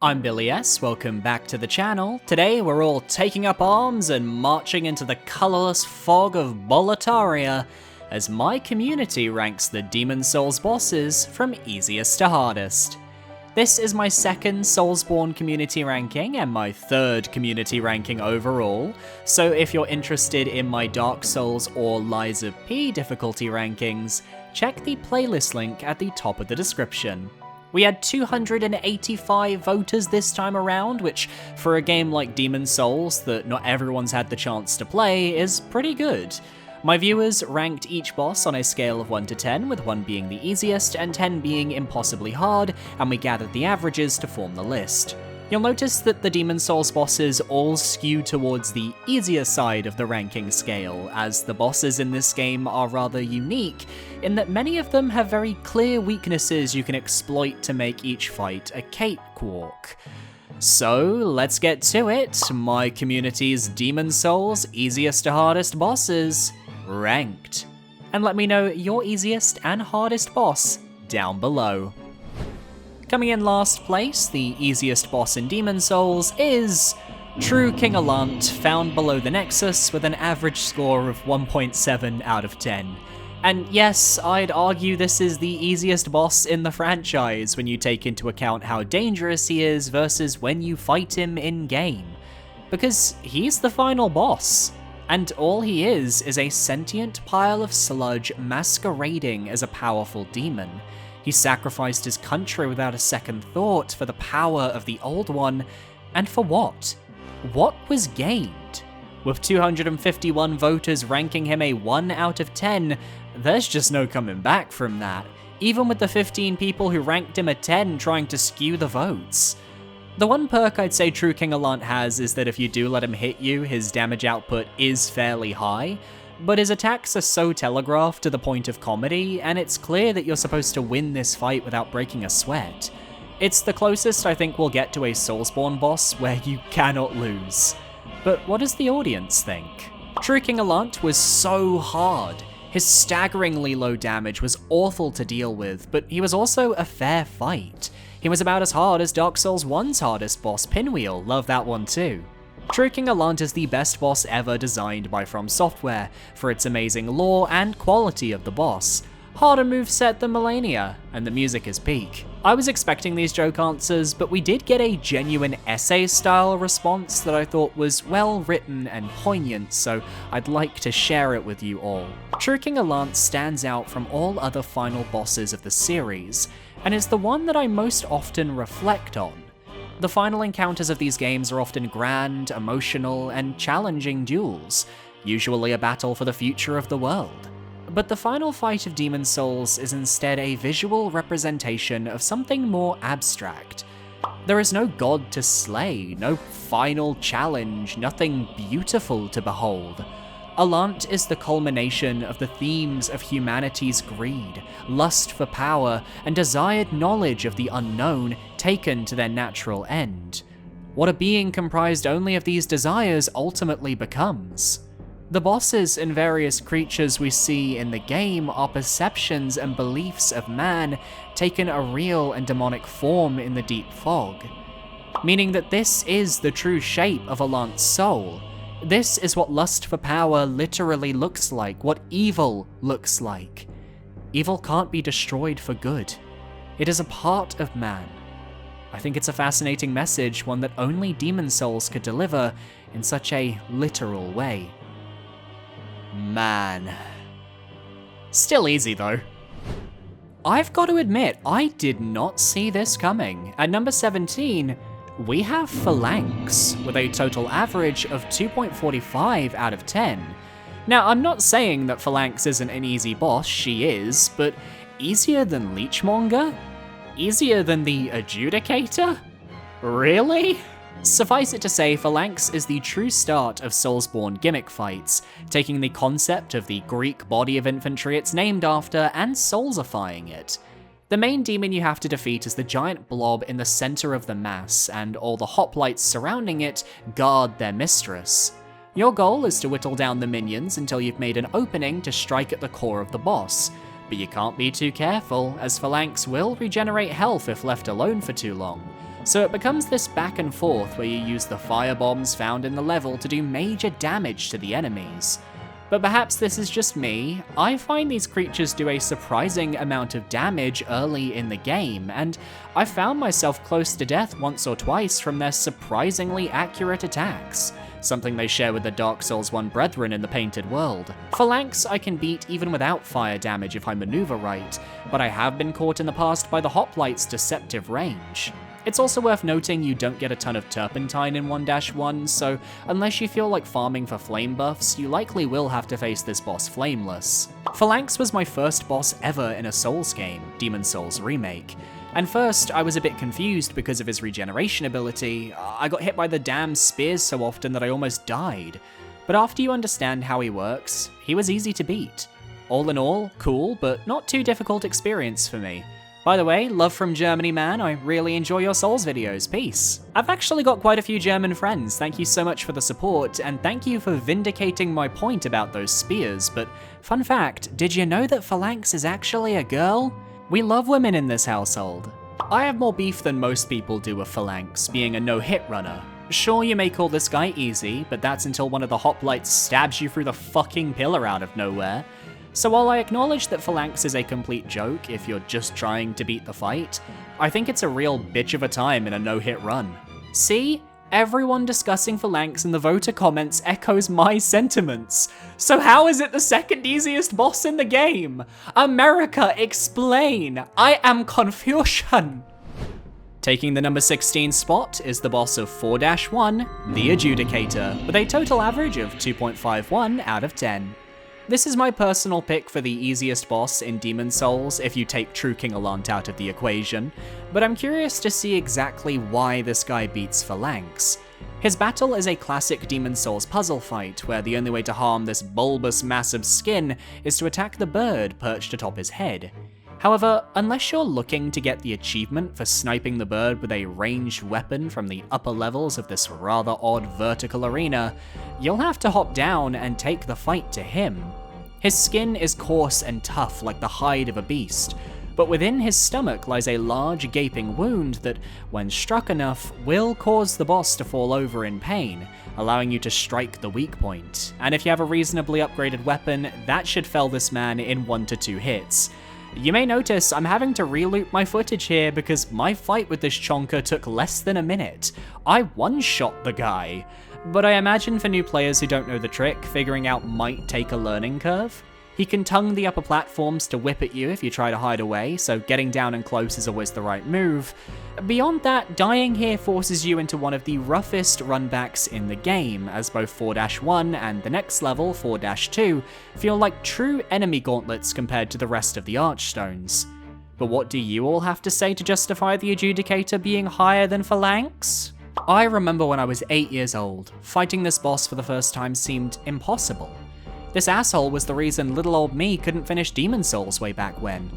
I'm Billy S, welcome back to the channel. Today we're all taking up arms and marching into the colourless fog of Boletaria as my community ranks the Demon Souls bosses from easiest to hardest. This is my second Soulsborne community ranking and my third community ranking overall, so if you're interested in my Dark Souls or Lies of P difficulty rankings, check the playlist link at the top of the description. We had 285 voters this time around, which for a game like Demon Souls that not everyone's had the chance to play is pretty good. My viewers ranked each boss on a scale of 1 to 10, with 1 being the easiest and 10 being impossibly hard, and we gathered the averages to form the list. You'll notice that the Demon Souls bosses all skew towards the easier side of the ranking scale, as the bosses in this game are rather unique, in that many of them have very clear weaknesses you can exploit to make each fight a cakewalk. So, let's get to it, my community's Demon Souls easiest to hardest bosses, ranked. And let me know your easiest and hardest boss down below. Coming in last place, the easiest boss in Demon Souls is True King Allant, found below the Nexus with an average score of 1.7 out of 10. And yes, I'd argue this is the easiest boss in the franchise when you take into account how dangerous he is versus when you fight him in-game. Because he's the final boss, and all he is a sentient pile of sludge masquerading as a powerful demon. He sacrificed his country without a second thought for the power of the Old One, and for what? What was gained? With 251 voters ranking him a 1 out of 10, there's just no coming back from that, even with the 15 people who ranked him a 10 trying to skew the votes. The one perk I'd say True King Allant has is that if you do let him hit you, his damage output is fairly high, but his attacks are so telegraphed to the point of comedy, and it's clear that you're supposed to win this fight without breaking a sweat. It's the closest I think we'll get to a Soulsborne boss where you cannot lose. But what does the audience think? True King Allant was so hard. His staggeringly low damage was awful to deal with, but he was also a fair fight. He was about as hard as Dark Souls 1's hardest boss, Pinwheel, love that one too. True King Allant is the best boss ever designed by From Software, for its amazing lore and quality of the boss. Harder moveset than Millennia, and the music is peak. I was expecting these joke answers, but we did get a genuine essay-style response that I thought was well written and poignant, so I'd like to share it with you all. True King Allant stands out from all other final bosses of the series, and is the one that I most often reflect on. The final encounters of these games are often grand, emotional, and challenging duels, usually a battle for the future of the world. But the final fight of Demon Souls is instead a visual representation of something more abstract. There is no god to slay, no final challenge, nothing beautiful to behold. Allant is the culmination of the themes of humanity's greed, lust for power, and desired knowledge of the unknown taken to their natural end. What a being comprised only of these desires ultimately becomes. The bosses and various creatures we see in the game are perceptions and beliefs of man taken a real and demonic form in the deep fog. Meaning that this is the true shape of Allant's soul. This is what lust for power literally looks like, what evil looks like. Evil can't be destroyed for good. It is a part of man. I think it's a fascinating message, one that only Demon Souls could deliver in such a literal way. Man. Still easy though. I've got to admit, I did not see this coming. At number 17, we have Phalanx, with a total average of 2.45 out of 10. Now, I'm not saying that Phalanx isn't an easy boss, she is, but easier than Leechmonger? Easier than the Adjudicator? Really? Suffice it to say, Phalanx is the true start of Soulsborne gimmick fights, taking the concept of the Greek body of infantry it's named after and soulsifying it. The main demon you have to defeat is the giant blob in the center of the mass, and all the hoplites surrounding it guard their mistress. Your goal is to whittle down the minions until you've made an opening to strike at the core of the boss, but you can't be too careful, as Phalanx will regenerate health if left alone for too long, So it becomes this back and forth where you use the fire bombs found in the level to do major damage to the enemies. But perhaps this is just me, I find these creatures do a surprising amount of damage early in the game, and I found myself close to death once or twice from their surprisingly accurate attacks, something they share with the Dark Souls 1 brethren in the Painted World. Phalanx I can beat even without fire damage if I maneuver right, but I have been caught in the past by the Hoplite's deceptive range. It's also worth noting you don't get a ton of turpentine in 1-1, so unless you feel like farming for flame buffs, you likely will have to face this boss flameless. Phalanx was my first boss ever in a Souls game, Demon Souls Remake. And first, I was a bit confused because of his regeneration ability. I got hit by the damn spears so often that I almost died. But after you understand how he works, he was easy to beat. All in all, cool, but not too difficult experience for me. By the way, love from Germany, man. I really enjoy your Souls videos. Peace. I've actually got quite a few German friends. Thank you so much for the support, and thank you for vindicating my point about those spears. But fun fact, did you know that Phalanx is actually a girl? We love women in this household. I have more beef than most people do with Phalanx, being a no-hit runner. Sure, you may call this guy easy, but that's until one of the hoplites stabs you through the fucking pillar out of nowhere. So while I acknowledge that Phalanx is a complete joke if you're just trying to beat the fight, I think it's a real bitch of a time in a no-hit run. See? Everyone discussing Phalanx in the voter comments echoes my sentiments. So how is it the second easiest boss in the game? America, explain! I am Confucian! Taking the number 16 spot is the boss of 4-1, the Adjudicator, with a total average of 2.51 out of 10. This is my personal pick for the easiest boss in Demon Souls if you take True King Allant out of the equation, but I'm curious to see exactly why this guy beats Phalanx. His battle is a classic Demon Souls puzzle fight, where the only way to harm this bulbous mass of skin is to attack the bird perched atop his head. However, unless you're looking to get the achievement for sniping the bird with a ranged weapon from the upper levels of this rather odd vertical arena, you'll have to hop down and take the fight to him. His skin is coarse and tough like the hide of a beast, but within his stomach lies a large gaping wound that, when struck enough, will cause the boss to fall over in pain, allowing you to strike the weak point. And if you have a reasonably upgraded weapon, that should fell this man in 1 to 2 hits. You may notice I'm having to reloop my footage here because my fight with this chonker took less than a minute. I one-shot the guy. But I imagine for new players who don't know the trick, figuring out might take a learning curve. He can tongue the upper platforms to whip at you if you try to hide away, so getting down and close is always the right move. Beyond that, dying here forces you into one of the roughest runbacks in the game, as both 4-1 and the next level, 4-2, feel like true enemy gauntlets compared to the rest of the Archstones. But what do you all have to say to justify the Adjudicator being higher than Phalanx? I remember when I was 8 years old, fighting this boss for the first time seemed impossible. This asshole was the reason little old me couldn't finish Demon Souls way back when.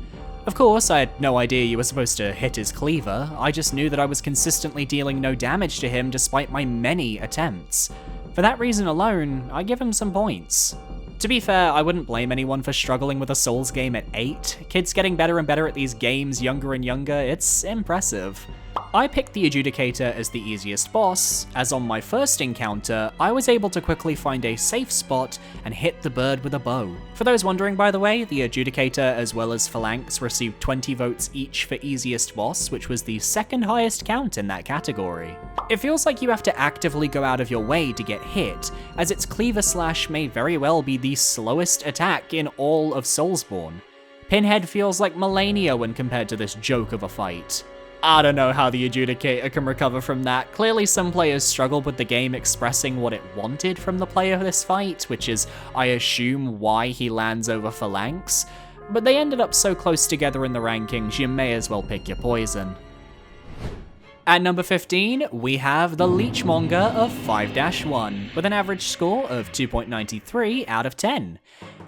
Of course, I had no idea you were supposed to hit his cleaver, I just knew that I was consistently dealing no damage to him despite my many attempts. For that reason alone, I give him some points. To be fair, I wouldn't blame anyone for struggling with a Souls game at 8. Kids getting better and better at these games younger and younger, it's impressive. I picked the Adjudicator as the easiest boss, as on my first encounter, I was able to quickly find a safe spot and hit the bird with a bow. For those wondering, by the way, the Adjudicator as well as Phalanx received 20 votes each for easiest boss, which was the second highest count in that category. It feels like you have to actively go out of your way to get hit, as its cleaver slash may very well be the slowest attack in all of Soulsborne. Pinhead feels like Melania when compared to this joke of a fight. I don't know how the Adjudicator can recover from that. Clearly some players struggled with the game expressing what it wanted from the player of this fight, which is, I assume, why he lands over Phalanx. But they ended up so close together in the rankings, you may as well pick your poison. At number 15, we have the Leechmonger of 5-1, with an average score of 2.93 out of 10.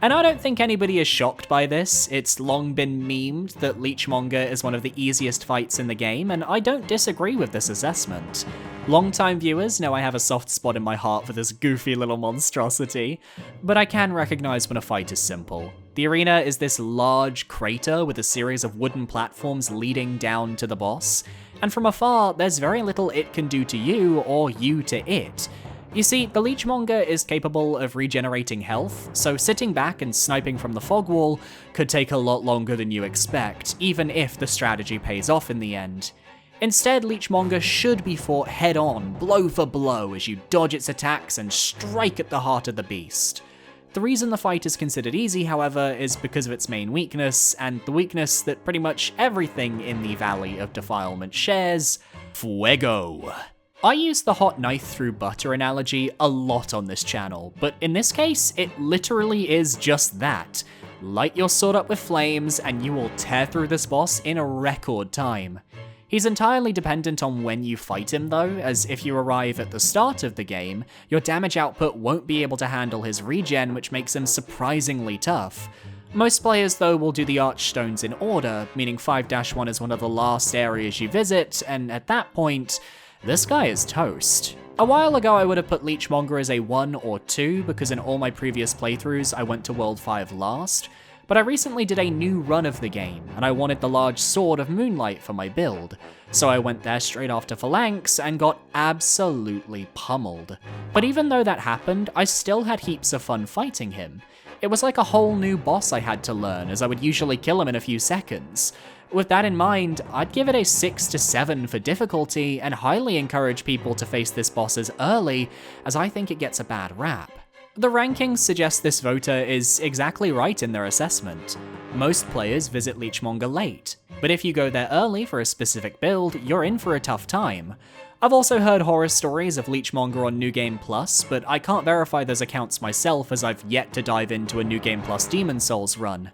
And I don't think anybody is shocked by this. It's long been memed that Leechmonger is one of the easiest fights in the game, and I don't disagree with this assessment. Longtime viewers know I have a soft spot in my heart for this goofy little monstrosity, but I can recognize when a fight is simple. The arena is this large crater with a series of wooden platforms leading down to the boss, and from afar, there's very little it can do to you or you to it. You see, the Leechmonger is capable of regenerating health, so sitting back and sniping from the fog wall could take a lot longer than you expect, even if the strategy pays off in the end. Instead, Leechmonger should be fought head-on, blow for blow, as you dodge its attacks and strike at the heart of the beast. The reason the fight is considered easy, however, is because of its main weakness, and the weakness that pretty much everything in the Valley of Defilement shares: Fuego. I use the hot knife through butter analogy a lot on this channel, but in this case, it literally is just that. Light your sword up with flames, and you will tear through this boss in a record time. He's entirely dependent on when you fight him though, as if you arrive at the start of the game, your damage output won't be able to handle his regen, which makes him surprisingly tough. Most players though will do the Archstones in order, meaning 5-1 is one of the last areas you visit, and at that point, this guy is toast. A while ago I would have put Leechmonger as a 1 or 2 because in all my previous playthroughs I went to World 5 last, but I recently did a new run of the game, and I wanted the large Sword of Moonlight for my build, so I went there straight after Phalanx and got absolutely pummeled. But even though that happened, I still had heaps of fun fighting him. It was like a whole new boss I had to learn, as I would usually kill him in a few seconds. With that in mind, I'd give it a 6 to 7 for difficulty, and highly encourage people to face this boss as early, as I think it gets a bad rap. The rankings suggest this voter is exactly right in their assessment. Most players visit Leechmonger late, but if you go there early for a specific build, you're in for a tough time. I've also heard horror stories of Leechmonger on New Game Plus, but I can't verify those accounts myself as I've yet to dive into a New Game Plus Demon Souls run.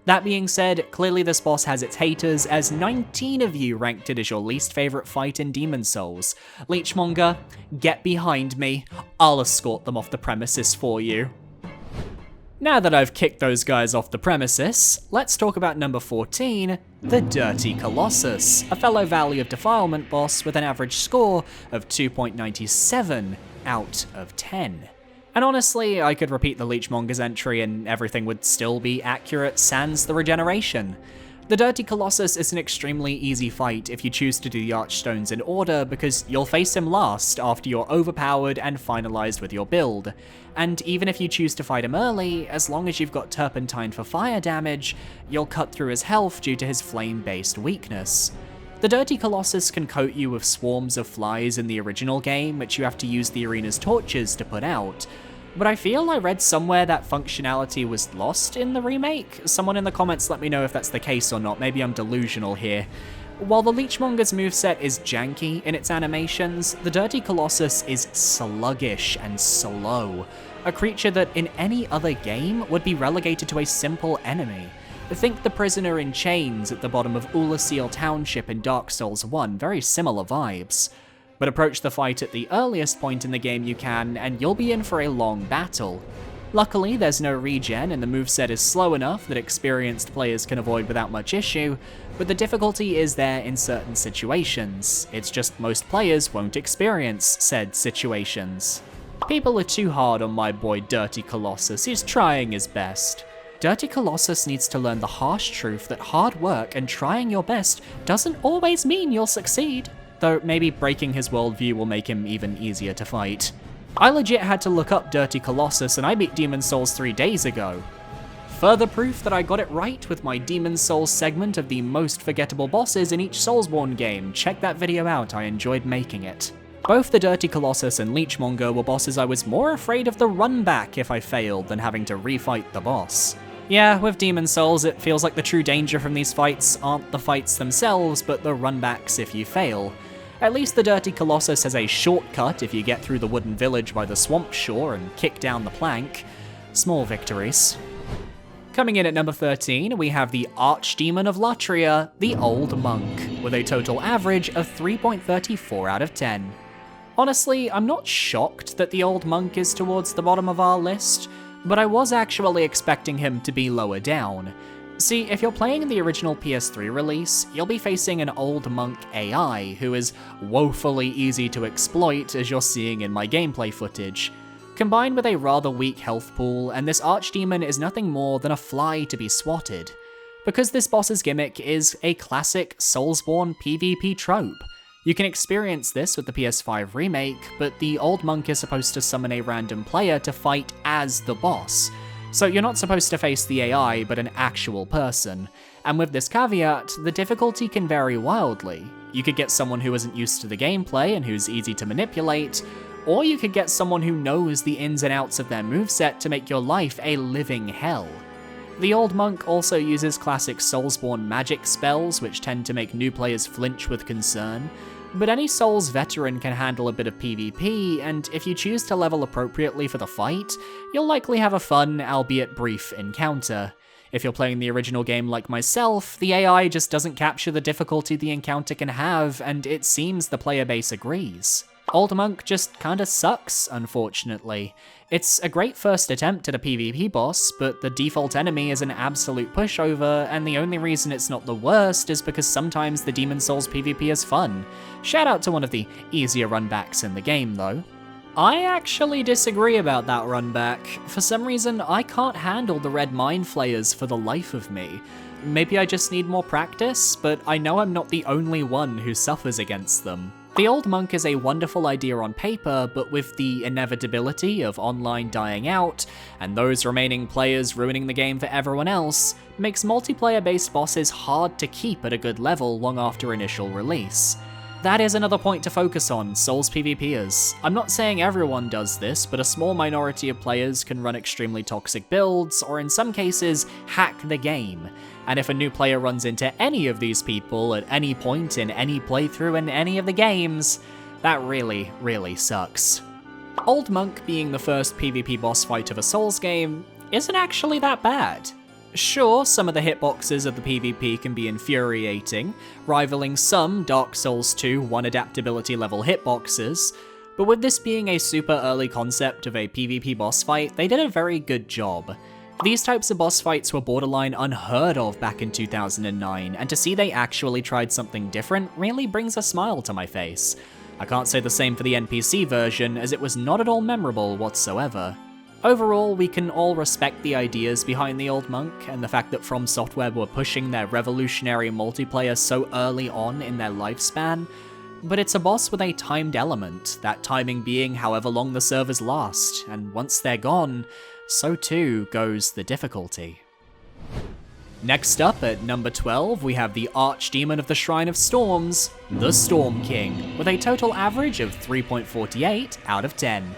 That being said, clearly this boss has its haters, as 19 of you ranked it as your least favourite fight in Demon Souls. Leechmonger, get behind me, I'll escort them off the premises for you. Now that I've kicked those guys off the premises, let's talk about number 14, the Dirty Colossus, a fellow Valley of Defilement boss with an average score of 2.97 out of 10. And honestly, I could repeat the Leechmonger's entry and everything would still be accurate sans the regeneration. The Dirty Colossus is an extremely easy fight if you choose to do the Archstones in order, because you'll face him last after you're overpowered and finalized with your build. And even if you choose to fight him early, as long as you've got Turpentine for fire damage, you'll cut through his health due to his flame-based weakness. The Dirty Colossus can coat you with swarms of flies in the original game, which you have to use the arena's torches to put out. But I feel I read somewhere that functionality was lost in the remake. Someone in the comments let me know if that's the case or not, maybe I'm delusional here. While the Leechmonger's moveset is janky in its animations, the Dirty Colossus is sluggish and slow, a creature that in any other game would be relegated to a simple enemy. Think the prisoner in chains at the bottom of Ulasil Township in Dark Souls 1, very similar vibes. But approach the fight at the earliest point in the game you can, and you'll be in for a long battle. Luckily, there's no regen, and the moveset is slow enough that experienced players can avoid without much issue, but the difficulty is there in certain situations. It's just most players won't experience said situations. People are too hard on my boy Dirty Colossus, he's trying his best. Dirty Colossus needs to learn the harsh truth that hard work and trying your best doesn't always mean you'll succeed. Though maybe breaking his worldview will make him even easier to fight. I legit had to look up Dirty Colossus and I beat Demon Souls 3 days ago. Further proof that I got it right with my Demon Souls segment of the most forgettable bosses in each Soulsborne game. Check that video out, I enjoyed making it. Both the Dirty Colossus and Leechmonger were bosses I was more afraid of the run back if I failed than having to refight the boss. Yeah, with Demon Souls, it feels like the true danger from these fights aren't the fights themselves, but the runbacks if you fail. At least the Dirty Colossus has a shortcut if you get through the wooden village by the swamp shore and kick down the plank. Small victories. Coming in at number 13, we have the Archdemon of Latria, the Old Monk, with a total average of 3.34 out of 10. Honestly, I'm not shocked that the Old Monk is towards the bottom of our list, but I was actually expecting him to be lower down. See, if you're playing in the original PS3 release, you'll be facing an Old Monk AI who is woefully easy to exploit, as you're seeing in my gameplay footage. Combined with a rather weak health pool, and this archdemon is nothing more than a fly to be swatted. Because this boss's gimmick is a classic soulsborne PvP trope. You can experience this with the PS5 remake, but the old monk is supposed to summon a random player to fight as the boss. So you're not supposed to face the AI, but an actual person. And with this caveat, the difficulty can vary wildly. You could get someone who isn't used to the gameplay and who's easy to manipulate, or you could get someone who knows the ins and outs of their moveset to make your life a living hell. The old monk also uses classic soulsborne magic spells, which tend to make new players flinch with concern, but any Souls veteran can handle a bit of PvP, and if you choose to level appropriately for the fight, you'll likely have a fun, albeit brief, encounter. If you're playing the original game like myself, the AI just doesn't capture the difficulty the encounter can have, and it seems the player base agrees. Old Monk just kinda sucks, unfortunately. It's a great first attempt at a PvP boss, but the default enemy is an absolute pushover, and the only reason it's not the worst is because sometimes the Demon Souls PvP is fun. Shout out to one of the easier runbacks in the game, though. I actually disagree about that runback. For some reason, I can't handle the red mind flayers for the life of me. Maybe I just need more practice, but I know I'm not the only one who suffers against them. The old monk is a wonderful idea on paper, but with the inevitability of online dying out, and those remaining players ruining the game for everyone else, makes multiplayer-based bosses hard to keep at a good level long after initial release. That is another point to focus on, Souls PvPers. I'm not saying everyone does this, but a small minority of players can run extremely toxic builds, or in some cases, hack the game. And if a new player runs into any of these people at any point in any playthrough in any of the games, that really, really sucks. Old Monk being the first PvP boss fight of a Souls game isn't actually that bad. Sure, some of the hitboxes of the PvP can be infuriating, rivaling some Dark Souls 2 1 adaptability level hitboxes, but with this being a super early concept of a PvP boss fight, they did a very good job. These types of boss fights were borderline unheard of back in 2009, and to see they actually tried something different really brings a smile to my face. I can't say the same for the NPC version, as it was not at all memorable whatsoever. Overall, we can all respect the ideas behind the old monk, and the fact that From Software were pushing their revolutionary multiplayer so early on in their lifespan, but it's a boss with a timed element, that timing being however long the servers last, and once they're gone, so too goes the difficulty. Next up at number 12, we have the Archdemon of the Shrine of Storms, the Storm King, with a total average of 3.48 out of 10.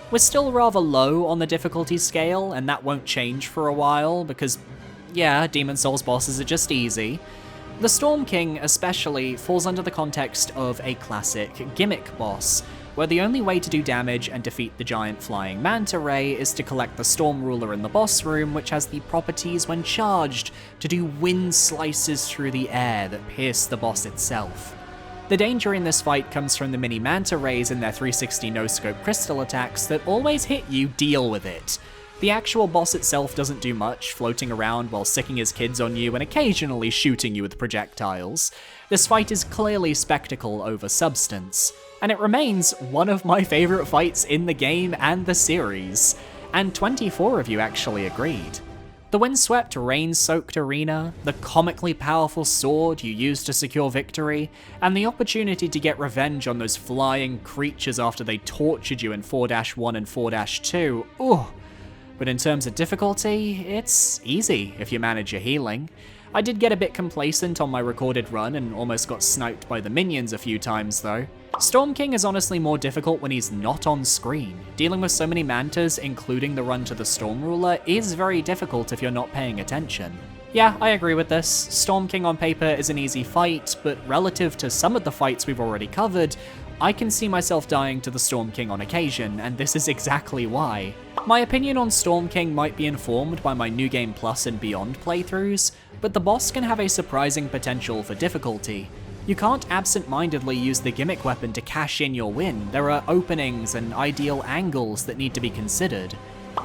We're still rather low on the difficulty scale, and that won't change for a while, because, yeah, Demon Souls bosses are just easy. The Storm King especially falls under the context of a classic gimmick boss, where the only way to do damage and defeat the giant flying manta ray is to collect the Storm Ruler in the boss room, which has the properties when charged to do wind slices through the air that pierce the boss itself. The danger in this fight comes from the mini manta rays and their 360 no-scope crystal attacks that always hit you, deal with it. The actual boss itself doesn't do much, floating around while sicking his kids on you and occasionally shooting you with projectiles. This fight is clearly spectacle over substance, and it remains one of my favourite fights in the game and the series, and 24 of you actually agreed. The windswept, rain-soaked arena, the comically powerful sword you use to secure victory, and the opportunity to get revenge on those flying creatures after they tortured you in 4-1 and 4-2, ooh. But in terms of difficulty, it's easy if you manage your healing. I did get a bit complacent on my recorded run and almost got sniped by the minions a few times though. Storm King is honestly more difficult when he's not on screen. Dealing with so many mantas, including the run to the Storm Ruler, is very difficult if you're not paying attention. Yeah, I agree with this. Storm King on paper is an easy fight, but relative to some of the fights we've already covered, I can see myself dying to the Storm King on occasion, and this is exactly why. My opinion on Storm King might be informed by my New Game Plus and Beyond playthroughs, but the boss can have a surprising potential for difficulty. You can't absent-mindedly use the gimmick weapon to cash in your win. There are openings and ideal angles that need to be considered.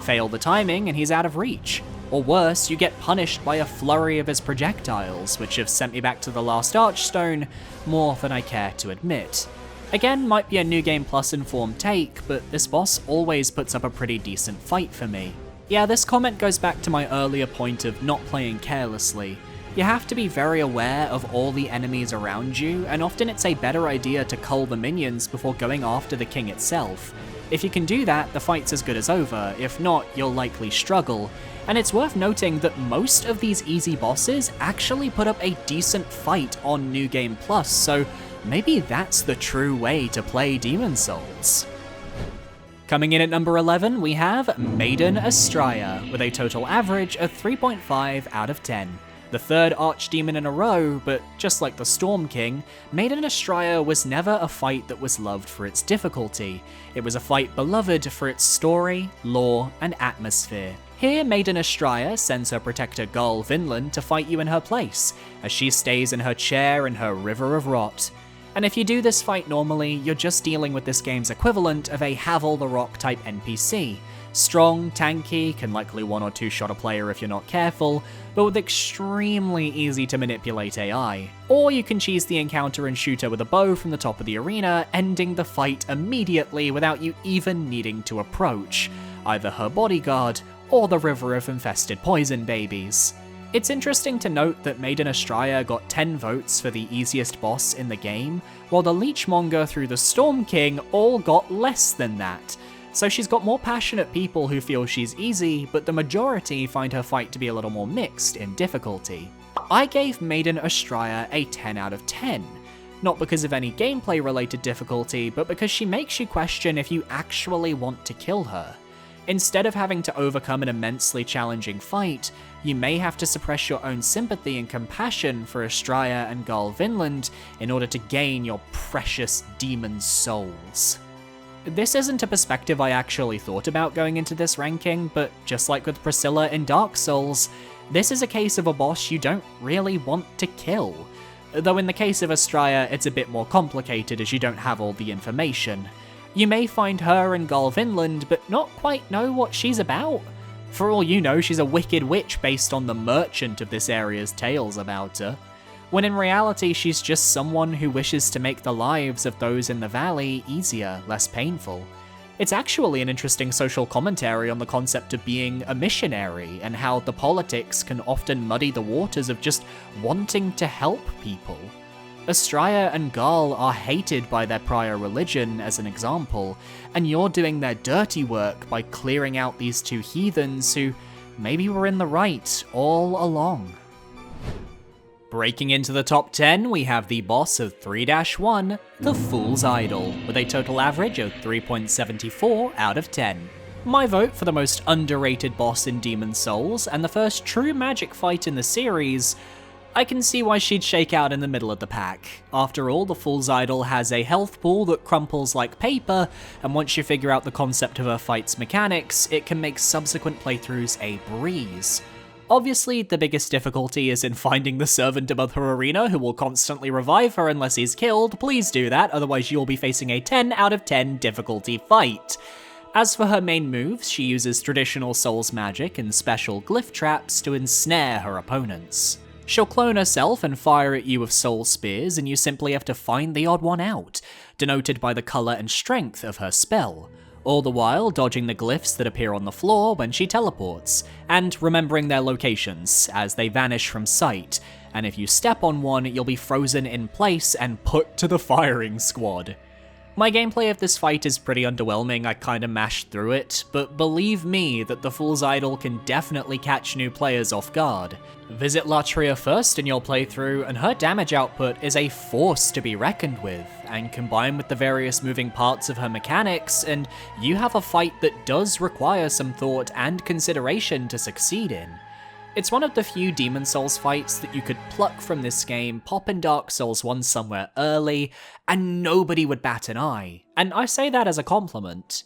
Fail the timing and he's out of reach. Or worse, you get punished by a flurry of his projectiles, which have sent me back to the last Archstone more than I care to admit. Again, might be a New Game Plus informed take, but this boss always puts up a pretty decent fight for me. Yeah, this comment goes back to my earlier point of not playing carelessly. You have to be very aware of all the enemies around you, and often it's a better idea to cull the minions before going after the king itself. If you can do that, the fight's as good as over. If not, you'll likely struggle. And it's worth noting that most of these easy bosses actually put up a decent fight on New Game Plus, so maybe that's the true way to play Demon Souls. Coming in at number 11, we have Maiden Astraea, with a total average of 3.5 out of 10. The third archdemon in a row, but just like the Storm King, Maiden Astraea was never a fight that was loved for its difficulty. It was a fight beloved for its story, lore, and atmosphere. Here, Maiden Astraea sends her protector Garl Vinland to fight you in her place, as she stays in her chair in her River of Rot. And if you do this fight normally, you're just dealing with this game's equivalent of a Havel the Rock type NPC. Strong, tanky, can likely one or two shot a player if you're not careful, but with extremely easy to manipulate AI. Or you can cheese the encounter and shoot her with a bow from the top of the arena, ending the fight immediately without you even needing to approach either her bodyguard or the river of infested poison babies. It's interesting to note that Maiden Astraea got 10 votes for the easiest boss in the game, while the Leechmonger through the Storm King all got less than that. So she's got more passionate people who feel she's easy, but the majority find her fight to be a little more mixed in difficulty. I gave Maiden Astraea a 10 out of 10. Not because of any gameplay related difficulty, but because she makes you question if you actually want to kill her. Instead of having to overcome an immensely challenging fight, you may have to suppress your own sympathy and compassion for Astraea and Garl Vinland in order to gain your precious demon souls. This isn't a perspective I actually thought about going into this ranking, but just like with Priscilla in Dark Souls, this is a case of a boss you don't really want to kill. Though in the case of Astraea, it's a bit more complicated as you don't have all the information. You may find her and Garl Vinland, but not quite know what she's about. For all you know, she's a wicked witch based on the merchant of this area's tales about her, when in reality she's just someone who wishes to make the lives of those in the valley easier, less painful. It's actually an interesting social commentary on the concept of being a missionary, and how the politics can often muddy the waters of just wanting to help people. Astraea and Garl are hated by their prior religion, as an example, and you're doing their dirty work by clearing out these two heathens who maybe were in the right all along. Breaking into the top 10, we have the boss of 3-1, the Fool's Idol, with a total average of 3.74 out of 10. My vote for the most underrated boss in Demon Souls, and the first true magic fight in the series. I can see why she'd shake out in the middle of the pack. After all, the Fool's Idol has a health pool that crumples like paper, and once you figure out the concept of her fight's mechanics, it can make subsequent playthroughs a breeze. Obviously, the biggest difficulty is in finding the servant above her arena who will constantly revive her unless he's killed. Please do that, otherwise you'll be facing a 10 out of 10 difficulty fight. As for her main moves, she uses traditional Souls magic and special glyph traps to ensnare her opponents. She'll clone herself and fire at you with soul spears, and you simply have to find the odd one out, denoted by the colour and strength of her spell, all the while dodging the glyphs that appear on the floor when she teleports, and remembering their locations as they vanish from sight, and if you step on one, you'll be frozen in place and put to the firing squad. My gameplay of this fight is pretty underwhelming, I kinda mashed through it, but believe me that the Fool's Idol can definitely catch new players off guard. Visit Latria first in your playthrough, and her damage output is a force to be reckoned with, and combined with the various moving parts of her mechanics, and you have a fight that does require some thought and consideration to succeed in. It's one of the few Demon Souls fights that you could pluck from this game, pop in Dark Souls 1 somewhere early, and nobody would bat an eye. And I say that as a compliment.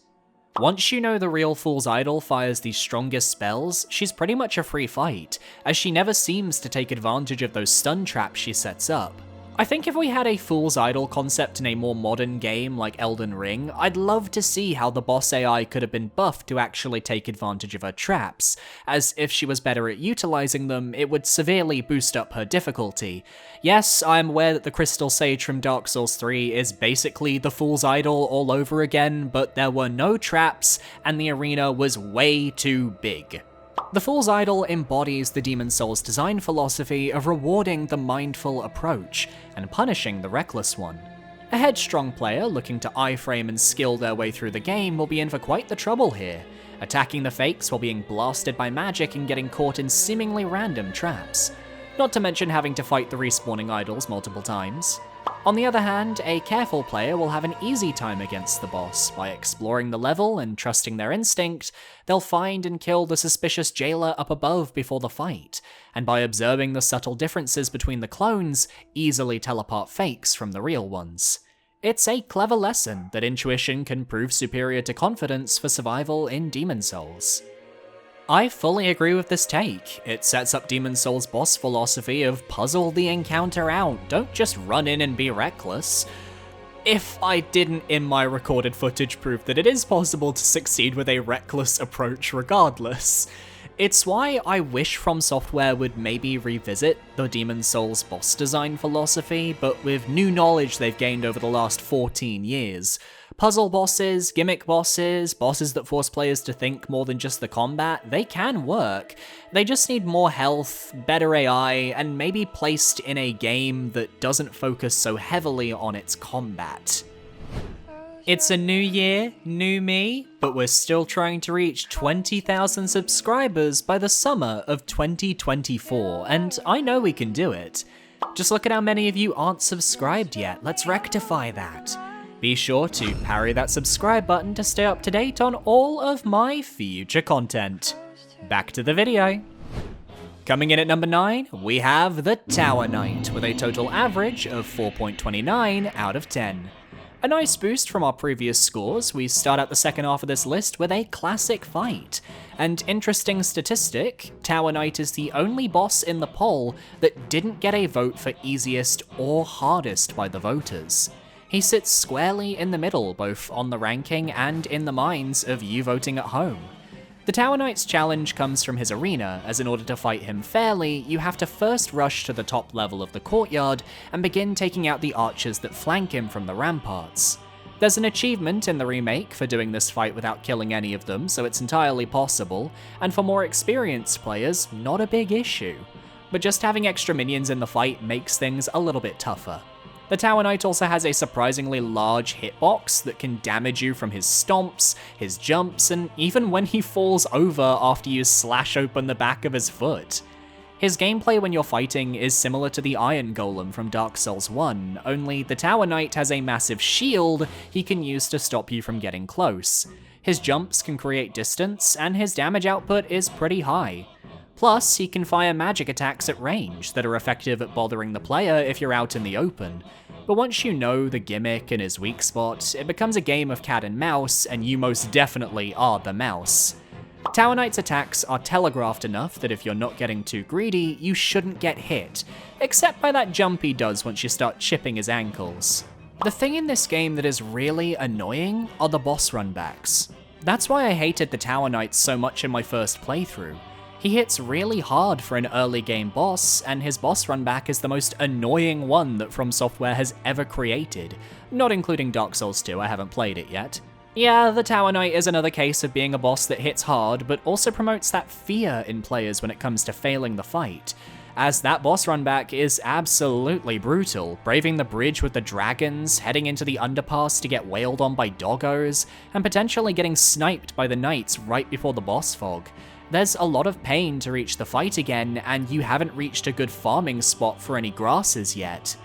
Once you know the real Fool's Idol fires the strongest spells, she's pretty much a free fight, as she never seems to take advantage of those stun traps she sets up. I think if we had a Fool's Idol concept in a more modern game like Elden Ring, I'd love to see how the boss AI could have been buffed to actually take advantage of her traps, as if she was better at utilizing them, it would severely boost up her difficulty. Yes, I'm aware that the Crystal Sage from Dark Souls 3 is basically the Fool's Idol all over again, but there were no traps, and the arena was way too big. The Fool's Idol embodies the Demon's Souls design philosophy of rewarding the mindful approach and punishing the reckless one. A headstrong player looking to iframe and skill their way through the game will be in for quite the trouble here, attacking the fakes while being blasted by magic and getting caught in seemingly random traps, not to mention having to fight the respawning idols multiple times. On the other hand, a careful player will have an easy time against the boss. By exploring the level and trusting their instinct, they'll find and kill the suspicious jailer up above before the fight, and by observing the subtle differences between the clones, easily tell apart fakes from the real ones. It's a clever lesson that intuition can prove superior to confidence for survival in Demon's Souls. I fully agree with this take. It sets up Demon's Souls' boss philosophy of puzzle the encounter out, don't just run in and be reckless. If I didn't in my recorded footage prove that it is possible to succeed with a reckless approach regardless. It's why I wish From Software would maybe revisit the Demon's Souls boss design philosophy, but with new knowledge they've gained over the last 14 years. Puzzle bosses, gimmick bosses, bosses that force players to think more than just the combat, they can work. They just need more health, better AI, and maybe placed in a game that doesn't focus so heavily on its combat. It's a new year, new me, but we're still trying to reach 20,000 subscribers by the summer of 2024, and I know we can do it. Just look at how many of you aren't subscribed yet, let's rectify that. Be sure to parry that subscribe button to stay up to date on all of my future content. Back to the video. Coming in at number 9, we have the Tower Knight, with a total average of 4.29 out of 10. A nice boost from our previous scores, we start out the second half of this list with a classic fight. And interesting statistic, Tower Knight is the only boss in the poll that didn't get a vote for easiest or hardest by the voters. He sits squarely in the middle, both on the ranking and in the minds of you voting at home. The Tower Knight's challenge comes from his arena, as in order to fight him fairly, you have to first rush to the top level of the courtyard and begin taking out the archers that flank him from the ramparts. There's an achievement in the remake for doing this fight without killing any of them, so it's entirely possible, and for more experienced players, not a big issue. But just having extra minions in the fight makes things a little bit tougher. The Tower Knight also has a surprisingly large hitbox that can damage you from his stomps, his jumps, and even when he falls over after you slash open the back of his foot. His gameplay when you're fighting is similar to the Iron Golem from Dark Souls 1, only the Tower Knight has a massive shield he can use to stop you from getting close. His jumps can create distance, and his damage output is pretty high. Plus, he can fire magic attacks at range that are effective at bothering the player if you're out in the open. But once you know the gimmick and his weak spot, it becomes a game of cat and mouse, and you most definitely are the mouse. Tower Knight's attacks are telegraphed enough that if you're not getting too greedy, you shouldn't get hit, except by that jump he does once you start chipping his ankles. The thing in this game that is really annoying are the boss runbacks. That's why I hated the Tower Knight so much in my first playthrough. He hits really hard for an early game boss, and his boss runback is the most annoying one that From Software has ever created, not including Dark Souls 2, I haven't played it yet. Yeah, the Tower Knight is another case of being a boss that hits hard, but also promotes that fear in players when it comes to failing the fight, as that boss runback is absolutely brutal, braving the bridge with the dragons, heading into the underpass to get wailed on by doggos, and potentially getting sniped by the knights right before the boss fog. There's a lot of pain to reach the fight again, and you haven't reached a good farming spot for any grasses yet.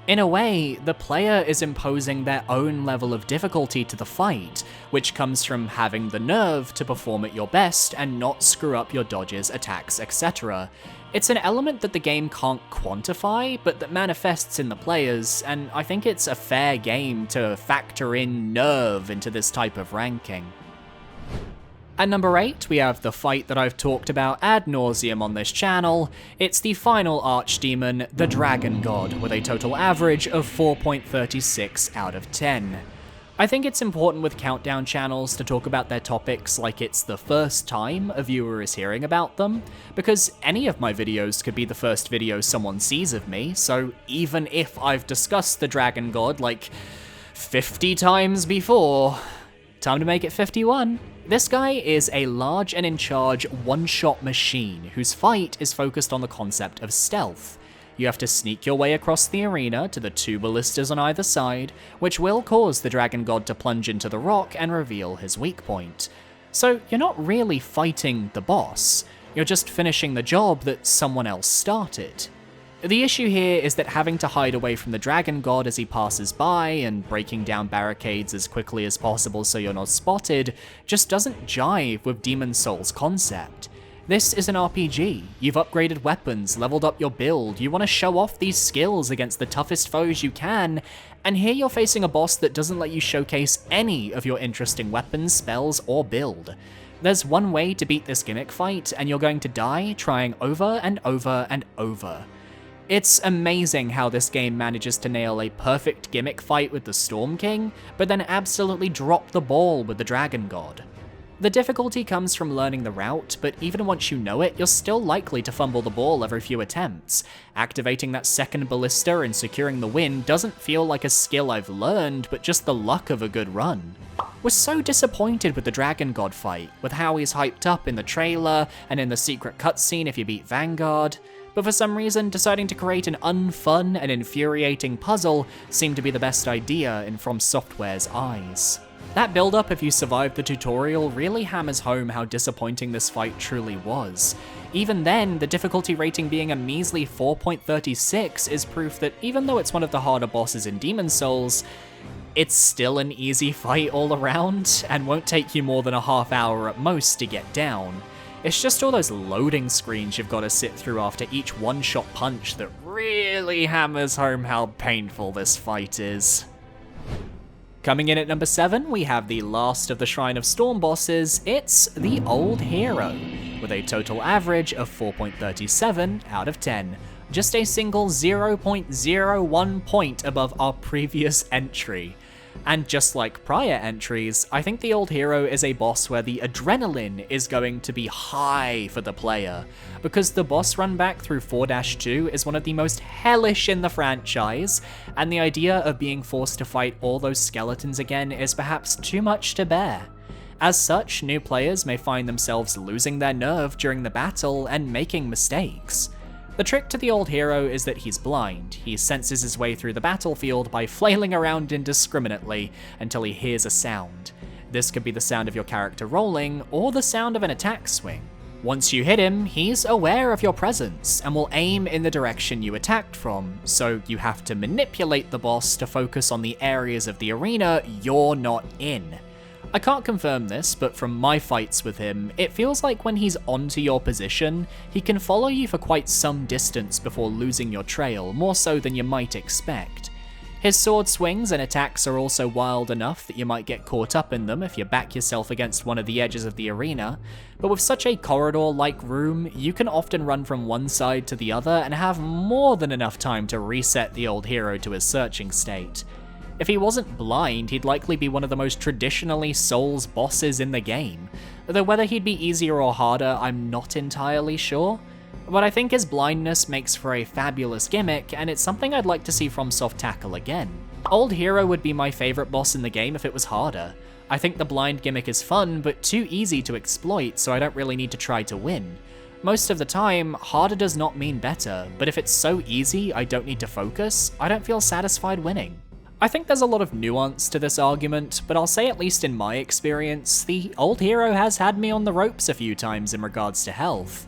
In a way, the player is imposing their own level of difficulty to the fight, which comes from having the nerve to perform at your best and not screw up your dodges, attacks, etc. It's an element that the game can't quantify, but that manifests in the players, and I think it's a fair game to factor in nerve into this type of ranking. At number 8, we have the fight that I've talked about ad nauseum on this channel. It's the final archdemon, the Dragon God, with a total average of 4.36 out of 10. I think it's important with countdown channels to talk about their topics like it's the first time a viewer is hearing about them, because any of my videos could be the first video someone sees of me, so even if I've discussed the Dragon God like 50 times before, time to make it 51. This guy is a large and in charge one-shot machine whose fight is focused on the concept of stealth. You have to sneak your way across the arena to the 2 ballistas on either side, which will cause the Dragon God to plunge into the rock and reveal his weak point. So you're not really fighting the boss, you're just finishing the job that someone else started. The issue here is that having to hide away from the Dragon God as he passes by and breaking down barricades as quickly as possible so you're not spotted just doesn't jive with Demon Souls' concept. This is an RPG, you've upgraded weapons, leveled up your build, you want to show off these skills against the toughest foes you can, and here you're facing a boss that doesn't let you showcase any of your interesting weapons, spells, or build. There's one way to beat this gimmick fight, and you're going to die trying over and over and over. It's amazing how this game manages to nail a perfect gimmick fight with the Storm King, but then absolutely drop the ball with the Dragon God. The difficulty comes from learning the route, but even once you know it, you're still likely to fumble the ball every few attempts. Activating that second ballista and securing the win doesn't feel like a skill I've learned, but just the luck of a good run. Was so disappointed with the Dragon God fight, with how he's hyped up in the trailer and in the secret cutscene if you beat Vanguard. But for some reason, deciding to create an unfun and infuriating puzzle seemed to be the best idea in From Software's eyes. That build-up if you survived the tutorial really hammers home how disappointing this fight truly was. Even then, the difficulty rating being a measly 4.36 is proof that even though it's one of the harder bosses in Demon Souls, it's still an easy fight all around, and won't take you more than a half hour at most to get down. It's just all those loading screens you've got to sit through after each one-shot punch that really hammers home how painful this fight is. Coming in at number 7, we have the last of the Shrine of Storm bosses. It's the Old Hero, with a total average of 4.37 out of 10. Just a single 0.01 point above our previous entry. And just like prior entries, I think the Old Hero is a boss where the adrenaline is going to be high for the player, because the boss run back through 4-2 is one of the most hellish in the franchise, and the idea of being forced to fight all those skeletons again is perhaps too much to bear. As such, new players may find themselves losing their nerve during the battle and making mistakes. The trick to the Old Hero is that he's blind. He senses his way through the battlefield by flailing around indiscriminately until he hears a sound. This could be the sound of your character rolling, or the sound of an attack swing. Once you hit him, he's aware of your presence, and will aim in the direction you attacked from, so you have to manipulate the boss to focus on the areas of the arena you're not in. I can't confirm this, but from my fights with him, it feels like when he's onto your position, he can follow you for quite some distance before losing your trail, more so than you might expect. His sword swings and attacks are also wild enough that you might get caught up in them if you back yourself against one of the edges of the arena, but with such a corridor-like room, you can often run from one side to the other and have more than enough time to reset the Old Hero to his searching state. If he wasn't blind, he'd likely be one of the most traditionally Souls bosses in the game, though whether he'd be easier or harder, I'm not entirely sure. But I think his blindness makes for a fabulous gimmick, and it's something I'd like to see FromSoft tackle again. Old Hero would be my favourite boss in the game if it was harder. I think the blind gimmick is fun, but too easy to exploit, so I don't really need to try to win. Most of the time, harder does not mean better, but if it's so easy I don't need to focus, I don't feel satisfied winning. I think there's a lot of nuance to this argument, but I'll say at least in my experience, the Old Hero has had me on the ropes a few times in regards to health.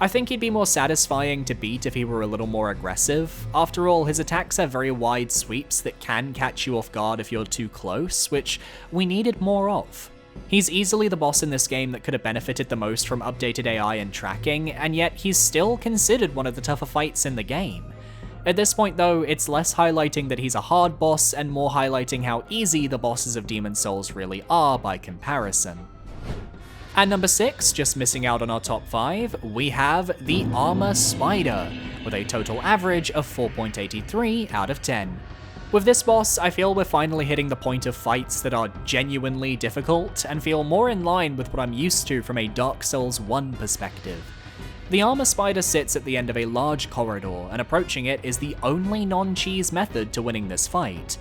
I think he'd be more satisfying to beat if he were a little more aggressive. After all, his attacks have very wide sweeps that can catch you off guard if you're too close, which we needed more of. He's easily the boss in this game that could have benefited the most from updated AI and tracking, and yet he's still considered one of the tougher fights in the game. At this point though, it's less highlighting that he's a hard boss and more highlighting how easy the bosses of Demon Souls really are by comparison. At number 6, just missing out on our top 5, we have the Armor Spider, with a total average of 4.83 out of 10. With this boss, I feel we're finally hitting the point of fights that are genuinely difficult, and feel more in line with what I'm used to from a Dark Souls 1 perspective. The Armor Spider sits at the end of a large corridor, and approaching it is the only non-cheese method to winning this fight.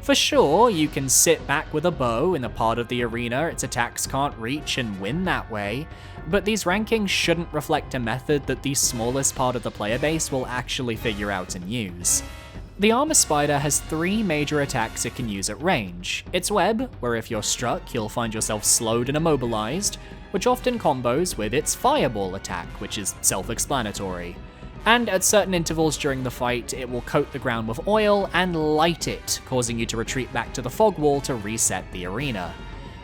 For sure, you can sit back with a bow in the part of the arena its attacks can't reach and win that way, but these rankings shouldn't reflect a method that the smallest part of the player base will actually figure out and use. The Armor Spider has 3 major attacks it can use at range. Its web, where if you're struck, you'll find yourself slowed and immobilized, which often combos with its fireball attack, which is self-explanatory. And at certain intervals during the fight, it will coat the ground with oil and light it, causing you to retreat back to the fog wall to reset the arena.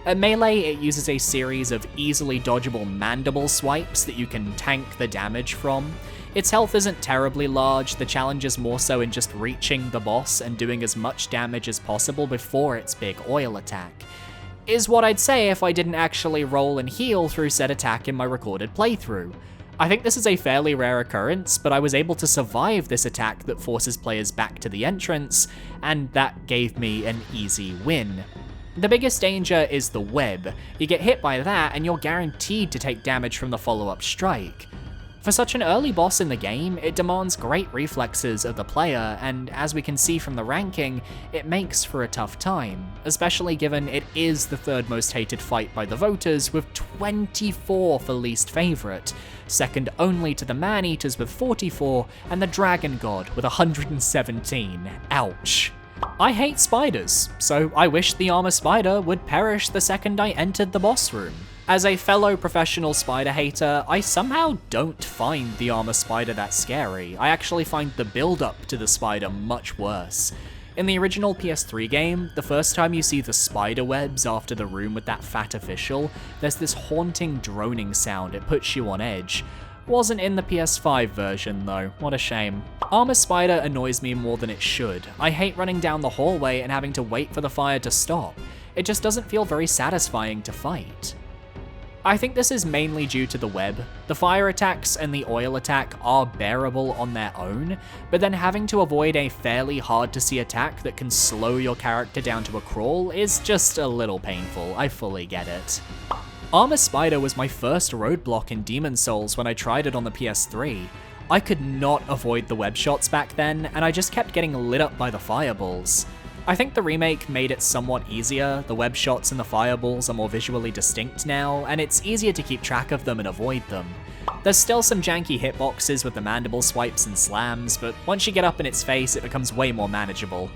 At melee, it uses a series of easily dodgeable mandible swipes that you can tank the damage from. Its health isn't terribly large, the challenge is more so in just reaching the boss and doing as much damage as possible before its big oil attack. Is what I'd say if I didn't actually roll and heal through said attack in my recorded playthrough. I think this is a fairly rare occurrence, but I was able to survive this attack that forces players back to the entrance, and that gave me an easy win. The biggest danger is the web. You get hit by that and you're guaranteed to take damage from the follow-up strike. For such an early boss in the game, it demands great reflexes of the player, and as we can see from the ranking, it makes for a tough time, especially given it is the 3rd most hated fight by the voters with 24 for least favourite, second only to the Man-Eaters with 44 and the Dragon God with 117. Ouch. I hate spiders, so I wish the Armor Spider would perish the second I entered the boss room. As a fellow professional spider hater, I somehow don't find the Armor Spider that scary. I actually find the build-up to the spider much worse. In the original PS3 game, the first time you see the spider webs after the room with that fat official, there's this haunting droning sound, it puts you on edge. Wasn't in the PS5 version though, what a shame. Armor Spider annoys me more than it should. I hate running down the hallway and having to wait for the fire to stop. It just doesn't feel very satisfying to fight. I think this is mainly due to the web. The fire attacks and the oil attack are bearable on their own, but then having to avoid a fairly hard to see attack that can slow your character down to a crawl is just a little painful, I fully get it. Armor Spider was my first roadblock in Demon's Souls when I tried it on the PS3. I could not avoid the web shots back then, and I just kept getting lit up by the fireballs. I think the remake made it somewhat easier. The web shots and the fireballs are more visually distinct now, and it's easier to keep track of them and avoid them. There's still some janky hitboxes with the mandible swipes and slams, but once you get up in its face, it becomes way more manageable.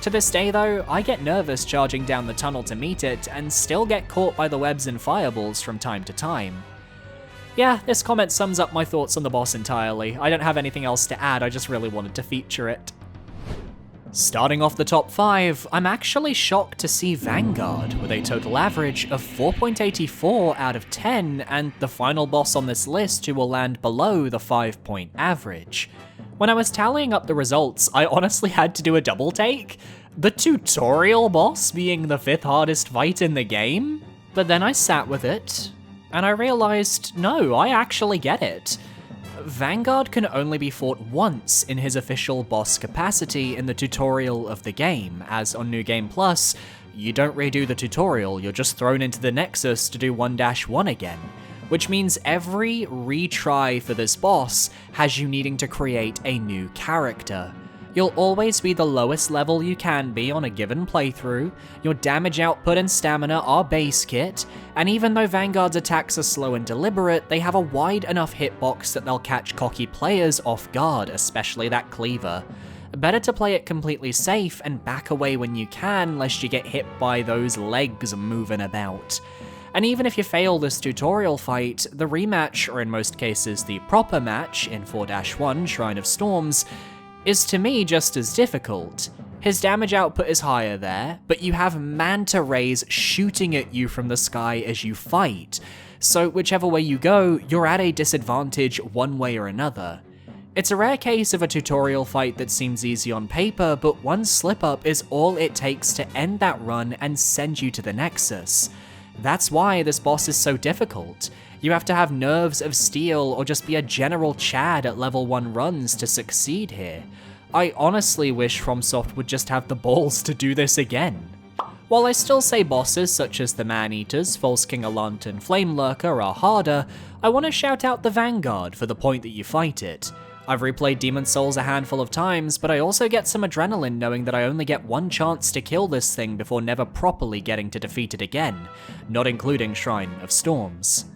To this day though, I get nervous charging down the tunnel to meet it, and still get caught by the webs and fireballs from time to time. Yeah, this comment sums up my thoughts on the boss entirely. I don't have anything else to add, I just really wanted to feature it. Starting off the top 5, I'm actually shocked to see Vanguard, with a total average of 4.84 out of 10, and the final boss on this list who will land below the 5-point average. When I was tallying up the results, I honestly had to do a double take. The tutorial boss being the 5th hardest fight in the game? But then I sat with it, and I realized, no, I actually get it. Vanguard can only be fought once in his official boss capacity in the tutorial of the game, as on New Game Plus, you don't redo the tutorial, you're just thrown into the Nexus to do 1-1 again, which means every retry for this boss has you needing to create a new character. You'll always be the lowest level you can be on a given playthrough, your damage output and stamina are base kit, and even though Vanguard's attacks are slow and deliberate, they have a wide enough hitbox that they'll catch cocky players off guard, especially that cleaver. Better to play it completely safe and back away when you can, lest you get hit by those legs moving about. And even if you fail this tutorial fight, the rematch, or in most cases the proper match in 4-1 Shrine of Storms, is to me just as difficult. His damage output is higher there, but you have manta rays shooting at you from the sky as you fight, so whichever way you go, you're at a disadvantage one way or another. It's a rare case of a tutorial fight that seems easy on paper, but one slip up is all it takes to end that run and send you to the Nexus. That's why this boss is so difficult. You have to have nerves of steel or just be a general Chad at level 1 runs to succeed here. I honestly wish FromSoft would just have the balls to do this again. While I still say bosses such as the Man-Eaters, False King Alunt, and Flame Lurker are harder, I want to shout out the Vanguard for the point that you fight it. I've replayed Demon's Souls a handful of times, but I also get some adrenaline knowing that I only get one chance to kill this thing before never properly getting to defeat it again, not including Shrine of Storms.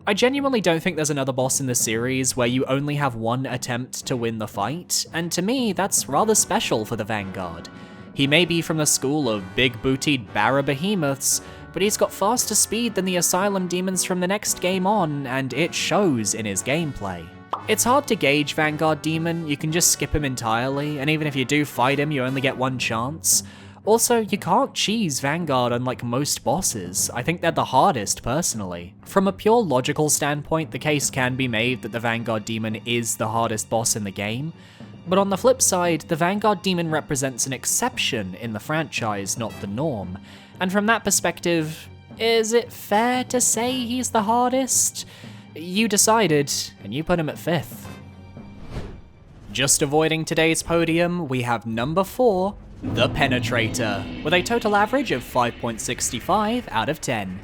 I genuinely don't think there's another boss in the series where you only have one attempt to win the fight, and to me, that's rather special for the Vanguard. He may be from the school of big-bootied barra behemoths, but he's got faster speed than the Asylum demons from the next game on, and it shows in his gameplay. It's hard to gauge Vanguard Demon, you can just skip him entirely, and even if you do fight him, you only get one chance. Also, you can't cheese Vanguard unlike most bosses. I think they're the hardest, personally. From a pure logical standpoint, the case can be made that the Vanguard Demon is the hardest boss in the game, but on the flip side, the Vanguard Demon represents an exception in the franchise, not the norm. And from that perspective, is it fair to say he's the hardest? You decided, and you put him at 5th. Just avoiding today's podium, we have number 4, the Penetrator, with a total average of 5.65 out of 10.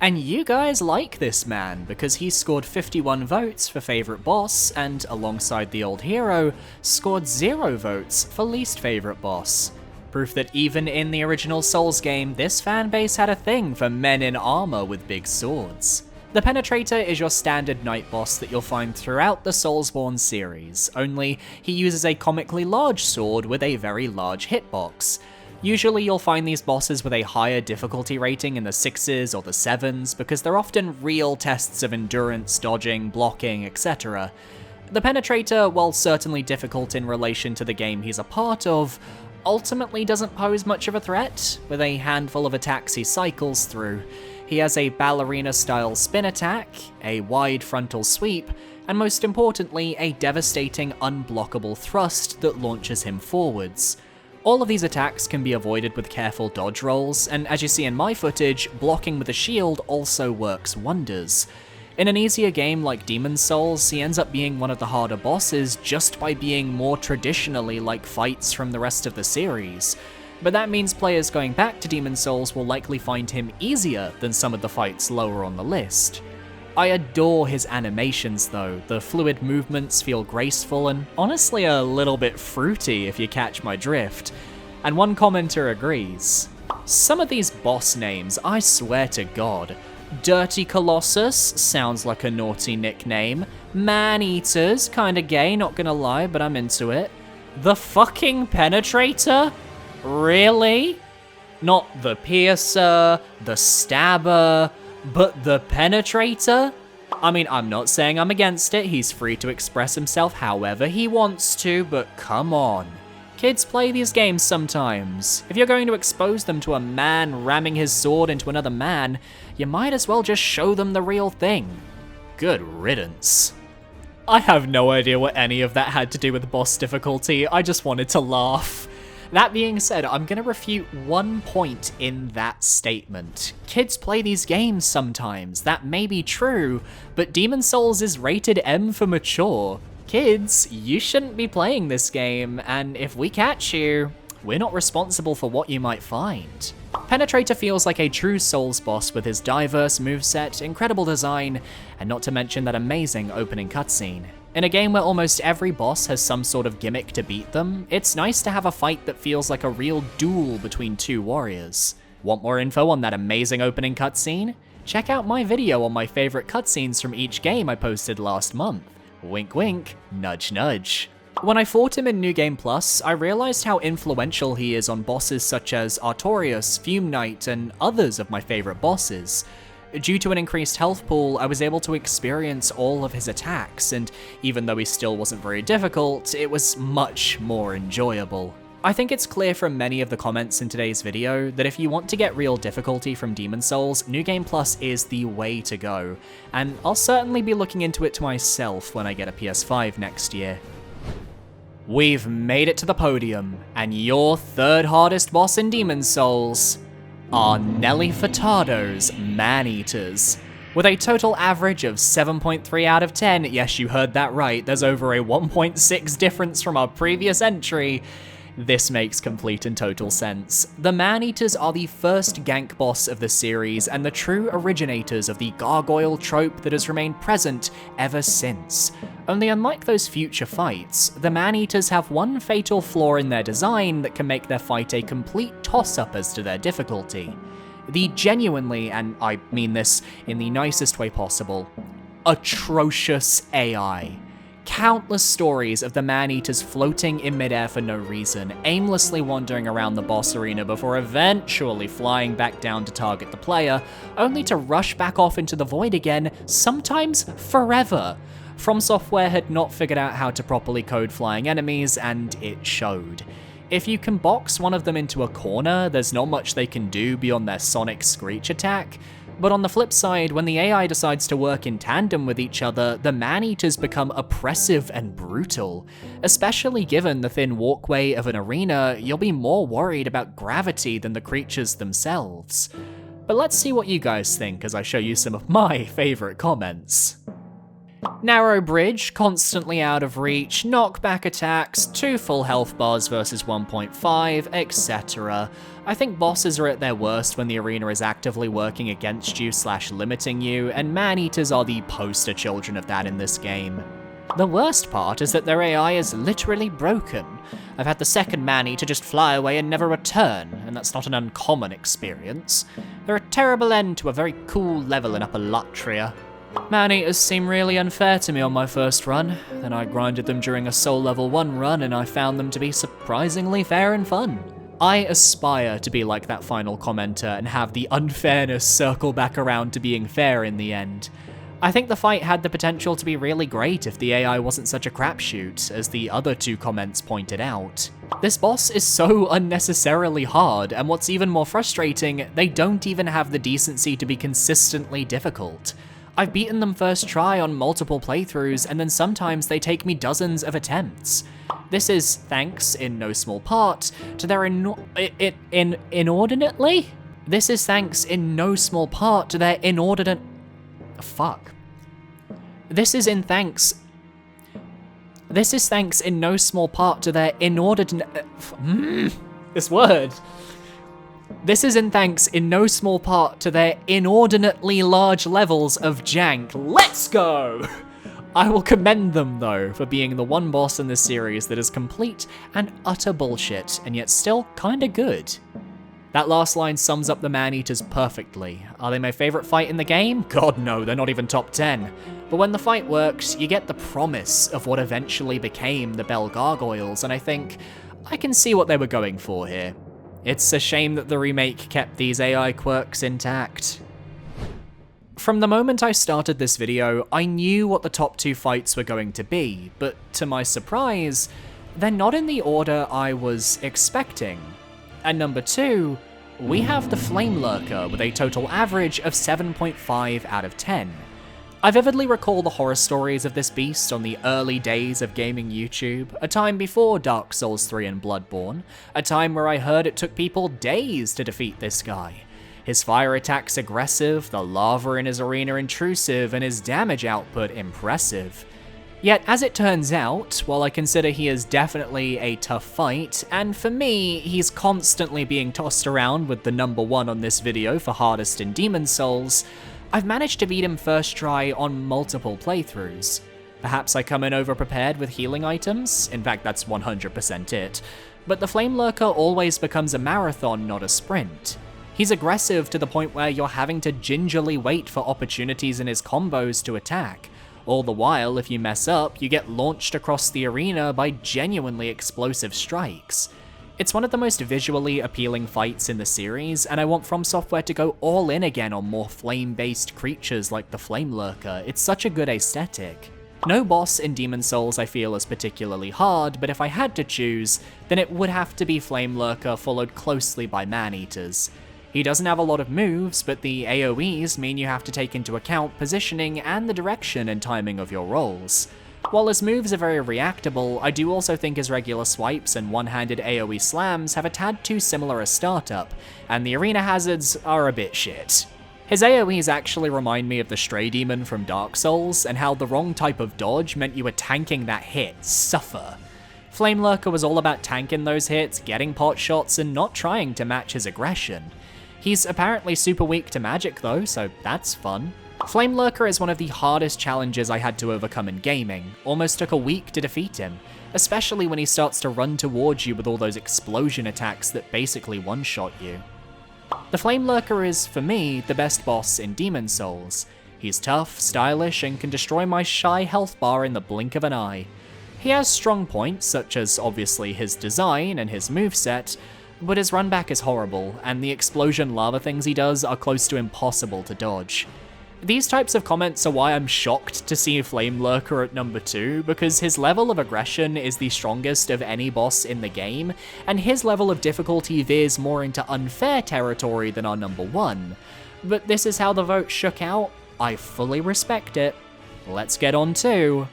And you guys like this man, because he scored 51 votes for favourite boss, and alongside the old hero, scored 0 votes for least favourite boss. Proof that even in the original Souls game, this fanbase had a thing for men in armour with big swords. The Penetrator is your standard knight boss that you'll find throughout the Soulsborne series, only he uses a comically large sword with a very large hitbox. Usually you'll find these bosses with a higher difficulty rating in the 6s or the 7s because they're often real tests of endurance, dodging, blocking, etc. The Penetrator, while certainly difficult in relation to the game he's a part of, ultimately doesn't pose much of a threat, with a handful of attacks he cycles through. He has a ballerina-style spin attack, a wide frontal sweep, and most importantly, a devastating unblockable thrust that launches him forwards. All of these attacks can be avoided with careful dodge rolls, and as you see in my footage, blocking with a shield also works wonders. In an easier game like Demon's Souls, he ends up being one of the harder bosses just by being more traditionally like fights from the rest of the series. But that means players going back to Demon's Souls will likely find him easier than some of the fights lower on the list. I adore his animations though, the fluid movements feel graceful and honestly a little bit fruity if you catch my drift. And one commenter agrees. Some of these boss names, I swear to God. Dirty Colossus sounds like a naughty nickname. Man-Eaters, kinda gay, not gonna lie, but I'm into it. The fucking Penetrator? Really? Not the Piercer, the Stabber, but the Penetrator? I mean, I'm not saying I'm against it, he's free to express himself however he wants to, but come on. Kids play these games sometimes. If you're going to expose them to a man ramming his sword into another man, you might as well just show them the real thing. Good riddance. I have no idea what any of that had to do with boss difficulty, I just wanted to laugh. That being said, I'm going to refute one point in that statement. Kids play these games sometimes, that may be true, but Demon's Souls is rated M for mature. Kids, you shouldn't be playing this game, and if we catch you, we're not responsible for what you might find. Penetrator feels like a true Souls boss with his diverse moveset, incredible design, and not to mention that amazing opening cutscene. In a game where almost every boss has some sort of gimmick to beat them, it's nice to have a fight that feels like a real duel between two warriors. Want more info on that amazing opening cutscene? Check out my video on my favorite cutscenes from each game I posted last month. Wink wink, nudge nudge. When I fought him in New Game Plus, I realized how influential he is on bosses such as Artorias, Fume Knight, and others of my favorite bosses. Due to an increased health pool, I was able to experience all of his attacks, and even though he still wasn't very difficult, it was much more enjoyable. I think it's clear from many of the comments in today's video that if you want to get real difficulty from Demon's Souls, New Game Plus is the way to go, and I'll certainly be looking into it to myself when I get a PS5 next year. We've made it to the podium, and your third hardest boss in Demon's Souls, are Nelly Furtado's man-eaters. With a total average of 7.3 out of 10, yes, you heard that right, there's over a 1.6 difference from our previous entry, this makes complete and total sense. The man-eaters are the first gank boss of the series and the true originators of the gargoyle trope that has remained present ever since. Only unlike those future fights, the man-eaters have one fatal flaw in their design that can make their fight a complete toss-up as to their difficulty. The genuinely, and I mean this in the nicest way possible, atrocious AI. Countless stories of the man-eaters floating in midair for no reason, aimlessly wandering around the boss arena before eventually flying back down to target the player, only to rush back off into the void again, sometimes forever. From Software had not figured out how to properly code flying enemies, and it showed. If you can box one of them into a corner, there's not much they can do beyond their sonic screech attack. But on the flip side, when the AI decides to work in tandem with each other, the man-eaters become oppressive and brutal. Especially given the thin walkway of an arena, you'll be more worried about gravity than the creatures themselves. But let's see what you guys think as I show you some of my favourite comments. Narrow bridge, constantly out of reach, knockback attacks, 2 full health bars versus 1.5, etc. I think bosses are at their worst when the arena is actively working against you / limiting you, and man-eaters are the poster children of that in this game. The worst part is that their AI is literally broken. I've had the second man-eater just fly away and never return, and that's not an uncommon experience. They're a terrible end to a very cool level in Upper Latria. Man-eaters seem really unfair to me on my first run, then I grinded them during a Soul Level 1 run and I found them to be surprisingly fair and fun. I aspire to be like that final commenter and have the unfairness circle back around to being fair in the end. I think the fight had the potential to be really great if the AI wasn't such a crapshoot, as the other 2 comments pointed out. This boss is so unnecessarily hard, and what's even more frustrating, they don't even have the decency to be consistently difficult. I've beaten them first try on multiple playthroughs, and then sometimes they take me dozens of attempts. This is thanks, in no small part, to their inordinately? This is thanks in no small part to their inordinate... Fuck. This is thanks in no small part to their inordinate... This word. This is in thanks in no small part to their inordinately large levels of jank. Let's go! I will commend them, though, for being the one boss in this series that is complete and utter bullshit, and yet still kinda good. That last line sums up the man-eaters perfectly. Are they my favorite fight in the game? God no, they're not even top 10. But when the fight works, you get the promise of what eventually became the Bell Gargoyles, and I think I can see what they were going for here. It's a shame that the remake kept these AI quirks intact. From the moment I started this video, I knew what the top 2 fights were going to be, but to my surprise, they're not in the order I was expecting. At number 2, we have the Flame Lurker with a total average of 7.5 out of 10. I vividly recall the horror stories of this beast on the early days of gaming YouTube, a time before Dark Souls 3 and Bloodborne, a time where I heard it took people days to defeat this guy. His fire attacks aggressive, the lava in his arena intrusive, and his damage output impressive. Yet, as it turns out, while I consider he is definitely a tough fight, and for me, he's constantly being tossed around with the number 1 on this video for hardest in Demon Souls, I've managed to beat him first try on multiple playthroughs. Perhaps I come in overprepared with healing items, in fact that's 100% it, but the Flame Lurker always becomes a marathon, not a sprint. He's aggressive to the point where you're having to gingerly wait for opportunities in his combos to attack. All the while, if you mess up, you get launched across the arena by genuinely explosive strikes. It's one of the most visually appealing fights in the series, and I want From Software to go all in again on more flame-based creatures like the Flame Lurker. It's such a good aesthetic. No boss in Demon Souls I feel is particularly hard, but if I had to choose, then it would have to be Flame Lurker followed closely by Man-Eaters. He doesn't have a lot of moves, but the AoEs mean you have to take into account positioning and the direction and timing of your rolls. While his moves are very reactable, I do also think his regular swipes and one-handed AoE slams have a tad too similar a startup, and the arena hazards are a bit shit. His AoEs actually remind me of the Stray Demon from Dark Souls, and how the wrong type of dodge meant you were tanking that hit, suffer. Flame Lurker was all about tanking those hits, getting pot shots, and not trying to match his aggression. He's apparently super weak to magic though, so that's fun. Flame Lurker is one of the hardest challenges I had to overcome in gaming, almost took a week to defeat him, especially when he starts to run towards you with all those explosion attacks that basically one-shot you. The Flame Lurker is, for me, the best boss in Demon Souls. He's tough, stylish, and can destroy my shy health bar in the blink of an eye. He has strong points, such as obviously his design and his moveset, but his runback is horrible, and the explosion lava things he does are close to impossible to dodge. These types of comments are why I'm shocked to see Flame Lurker at number 2, because his level of aggression is the strongest of any boss in the game, and his level of difficulty veers more into unfair territory than our number 1. But this is how the vote shook out. I fully respect it. Let's get on to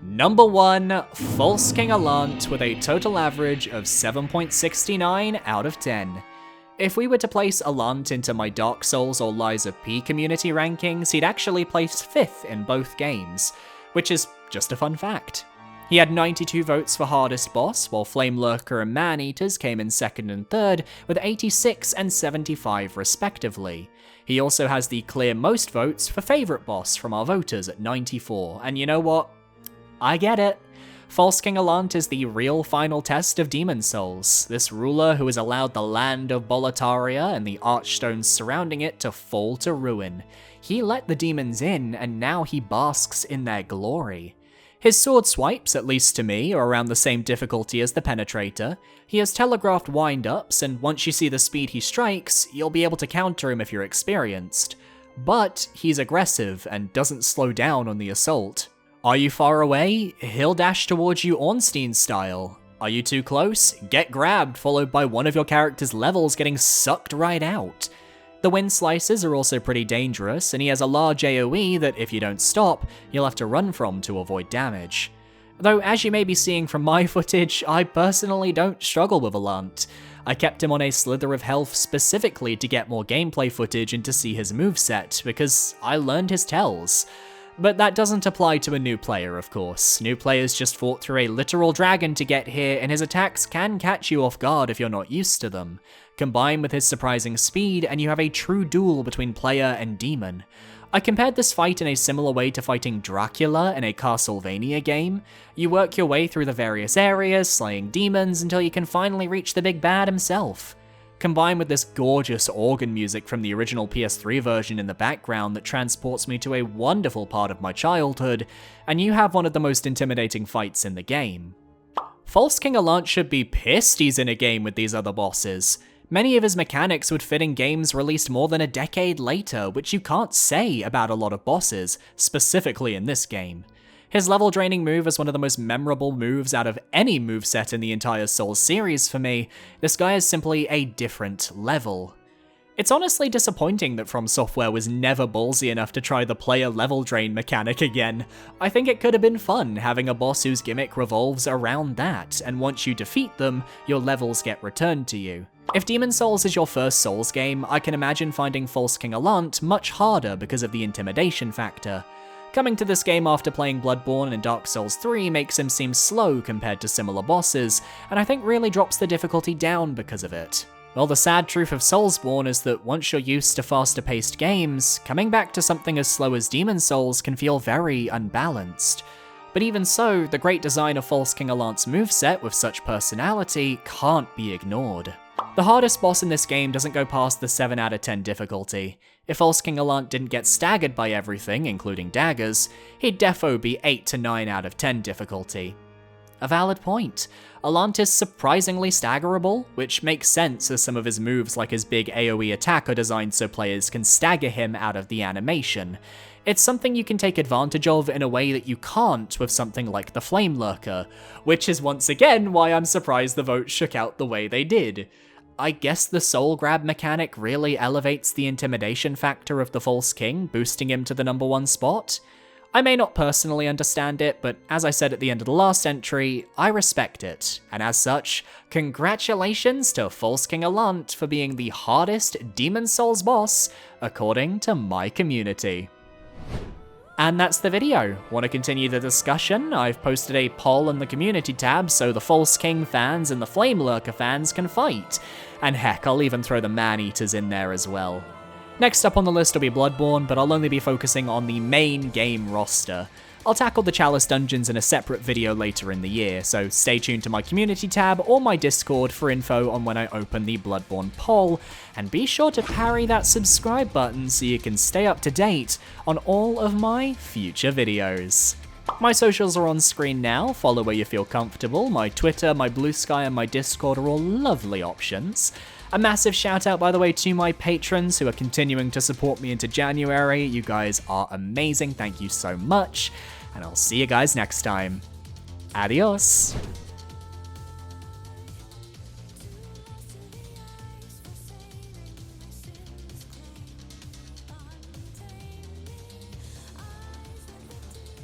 number 1, False King Allant with a total average of 7.69 out of 10. If we were to place Allant into my Dark Souls or Lies of P community rankings, he'd actually place 5th in both games, which is just a fun fact. He had 92 votes for hardest boss, while Flame Lurker and Man-Eaters came in 2nd and 3rd with 86 and 75 respectively. He also has the clear most votes for favourite boss from our voters at 94, and you know what? I get it. False King Allant is the real final test of Demon Souls, this ruler who has allowed the land of Boletaria and the archstones surrounding it to fall to ruin. He let the demons in, and now he basks in their glory. His sword swipes, at least to me, are around the same difficulty as the Penetrator. He has telegraphed wind-ups, and once you see the speed he strikes, you'll be able to counter him if you're experienced. But he's aggressive and doesn't slow down on the assault. Are you far away? He'll dash towards you Ornstein style. Are you too close? Get grabbed, followed by one of your character's levels getting sucked right out. The wind slices are also pretty dangerous, and he has a large AoE that if you don't stop, you'll have to run from to avoid damage. Though as you may be seeing from my footage, I personally don't struggle with Allant. I kept him on a slither of health specifically to get more gameplay footage and to see his moveset, because I learned his tells. But that doesn't apply to a new player, of course. New players just fought through a literal dragon to get here, and his attacks can catch you off guard if you're not used to them. Combine with his surprising speed, and you have a true duel between player and demon. I compared this fight in a similar way to fighting Dracula in a Castlevania game. You work your way through the various areas, slaying demons, until you can finally reach the big bad himself. Combined with this gorgeous organ music from the original PS3 version in the background that transports me to a wonderful part of my childhood, and you have one of the most intimidating fights in the game. False King Allant should be pissed he's in a game with these other bosses. Many of his mechanics would fit in games released more than a decade later, which you can't say about a lot of bosses, specifically in this game. His level draining move is one of the most memorable moves out of any moveset in the entire Souls series for me. This guy is simply a different level. It's honestly disappointing that From Software was never ballsy enough to try the player level drain mechanic again. I think it could have been fun having a boss whose gimmick revolves around that, and once you defeat them, your levels get returned to you. If Demon Souls is your first Souls game, I can imagine finding False King Allant much harder because of the intimidation factor. Coming to this game after playing Bloodborne and Dark Souls 3 makes him seem slow compared to similar bosses, and I think really drops the difficulty down because of it. Well, the sad truth of Soulsborne is that once you're used to faster paced games, coming back to something as slow as Demon Souls can feel very unbalanced. But even so, the great design of False King Allant's moveset with such personality can't be ignored. The hardest boss in this game doesn't go past the 7 out of 10 difficulty. If False King Allant didn't get staggered by everything, including daggers, he'd defo be 8 to 9 out of 10 difficulty. A valid point. Allant is surprisingly staggerable, which makes sense as some of his moves like his big AoE attack are designed so players can stagger him out of the animation. It's something you can take advantage of in a way that you can't with something like the Flame Lurker, which is once again why I'm surprised the vote shook out the way they did. I guess the soul grab mechanic really elevates the intimidation factor of the False King, boosting him to the number 1 spot? I may not personally understand it, but as I said at the end of the last entry, I respect it, and as such, congratulations to False King Alunt for being the hardest Demon Souls boss, according to my community. And that's the video. Want to continue the discussion? I've posted a poll in the community tab so the False King fans and the Flame Lurker fans can fight. And heck, I'll even throw the Man-Eaters in there as well. Next up on the list will be Bloodborne, but I'll only be focusing on the main game roster. I'll tackle the Chalice dungeons in a separate video later in the year, so stay tuned to my community tab or my Discord for info on when I open the Bloodborne poll, and be sure to parry that subscribe button so you can stay up to date on all of my future videos. My socials are on screen now, follow where you feel comfortable. My Twitter, my Blue Sky, and my Discord are all lovely options. A massive shout out, by the way, to my patrons who are continuing to support me into January. You guys are amazing, thank you so much. And I'll see you guys next time. Adios.